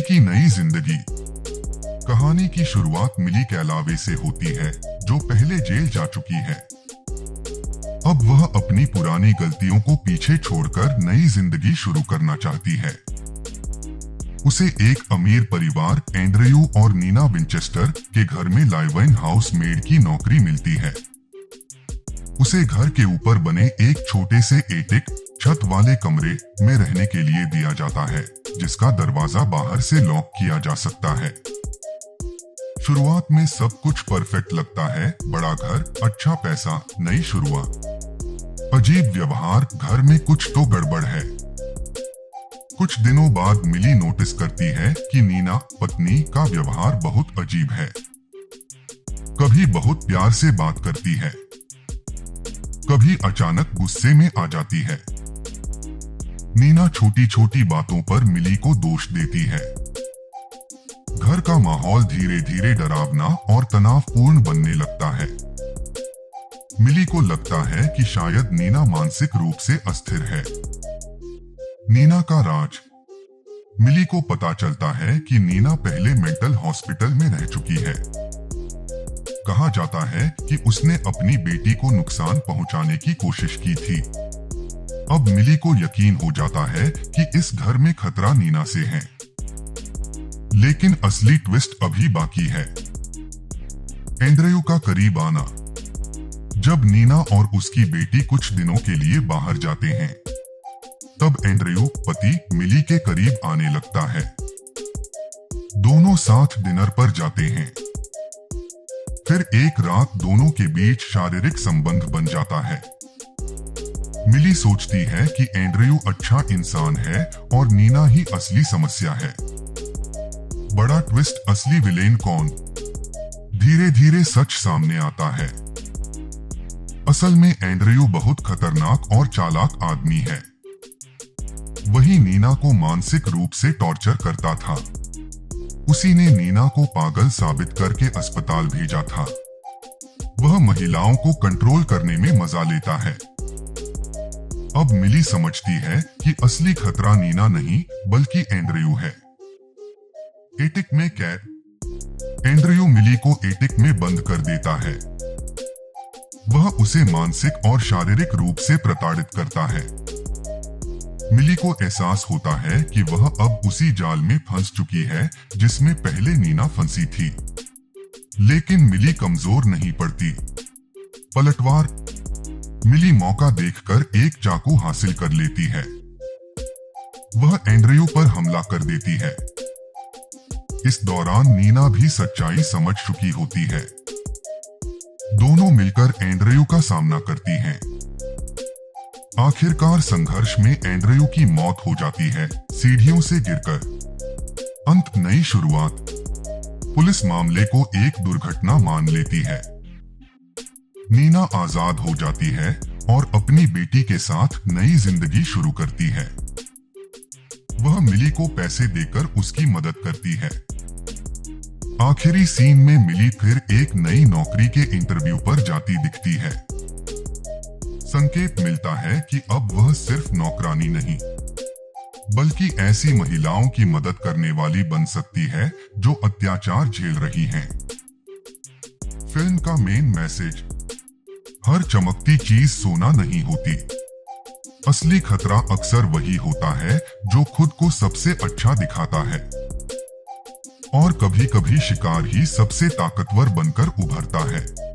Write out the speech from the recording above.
की नई जिंदगी। कहानी की शुरुआत मिली कैलावे से होती है, जो पहले जेल जा चुकी है। अब वह अपनी पुरानी गलतियों को पीछे छोड़कर नई जिंदगी शुरू करना चाहती है। उसे एक अमीर परिवार एंड्रयू और नीना विंचेस्टर के घर में लाइव-इन हाउस मेड की नौकरी मिलती है। उसे घर के ऊपर बने एक छोटे से एटिक छत वाले कमरे में रहने के लिए दिया जाता है, जिसका दरवाजा बाहर से लॉक किया जा सकता है। शुरुआत में सब कुछ परफेक्ट लगता है, बड़ा घर, अच्छा पैसा, नई शुरुआत। अजीब व्यवहार, घर में कुछ तो गड़बड़ है। कुछ दिनों बाद मिली नोटिस करती है कि नीना पत्नी का व्यवहार बहुत अजीब है। कभी बहुत प्यार से बात करती है, कभी अचानक गुस्से में आ जाती है। नीना छोटी छोटी बातों पर मिली को दोष देती है। घर का माहौल धीरे धीरे डरावना और तनावपूर्ण बनने लगता है। मिली को लगता है कि शायद नीना मानसिक रूप से अस्थिर है। नीना का राज। मिली को पता चलता है कि नीना पहले मेंटल हॉस्पिटल में रह चुकी है। कहा जाता है कि उसने अपनी बेटी को नुकसान पहुंचाने की कोशिश की थी। अब मिली को यकीन हो जाता है कि इस घर में खतरा नीना से है। लेकिन असली ट्विस्ट अभी बाकी है। एंड्रयू का करीब आना। जब नीना और उसकी बेटी कुछ दिनों के लिए बाहर जाते हैं, तब एंड्रयू पति मिली के करीब आने लगता है। दोनों साथ डिनर पर जाते हैं। फिर एक रात दोनों के बीच शारीरिक संबंध बन जाता है। मिली सोचती है कि एंड्रयू अच्छा इंसान है और नीना ही असली समस्या है। बड़ा ट्विस्ट, असली विलेन कौन? धीरे धीरे सच सामने आता है। असल में एंड्रयू बहुत खतरनाक और चालाक आदमी है। वही नीना को मानसिक रूप से टॉर्चर करता था। उसी ने नीना को पागल साबित करके अस्पताल भेजा था। वह महिलाओं को कंट्रोल करने में मजा लेता है। अब मिली समझती है कि असली खतरा नीना नहीं बल्कि एंड्रयू है। एटिक में कैद। एंड्रयू मिली को एटिक में बंद कर देता है। वह उसे मानसिक और शारीरिक रूप से प्रताड़ित करता है। मिली को एहसास होता है कि वह अब उसी जाल में फंस चुकी है जिसमें पहले नीना फंसी थी। लेकिन मिली कमजोर नहीं पड़ती। पलटवार। मिली मौका देखकर एक चाकू हासिल कर लेती है। वह एंड्रयू पर हमला कर देती है। इस दौरान नीना भी सच्चाई समझ चुकी होती है। दोनों मिलकर एंड्रयू का सामना करती हैं। आखिरकार संघर्ष में एंड्रयू की मौत हो जाती है, सीढ़ियों से गिरकर। अंत, नई शुरुआत। पुलिस मामले को एक दुर्घटना मान लेती है। नीना आजाद हो जाती है और अपनी बेटी के साथ नई जिंदगी शुरू करती है। वह मिली को पैसे देकर उसकी मदद करती है। आखिरी सीन में मिली फिर एक नई नौकरी के इंटरव्यू पर जाती दिखती है। संकेत मिलता है कि अब वह सिर्फ नौकरानी नहीं, बल्कि ऐसी महिलाओं की मदद करने वाली बन सकती है जो अत्याचार झेल रही हैं। फिल्म का मेन मैसेज: हर चमकती चीज सोना नहीं होती। असली खतरा अक्सर वही होता है जो खुद को सबसे अच्छा दिखाता है। और कभी कभी शिकार ही सबसे ताकतवर बनकर उभरता है।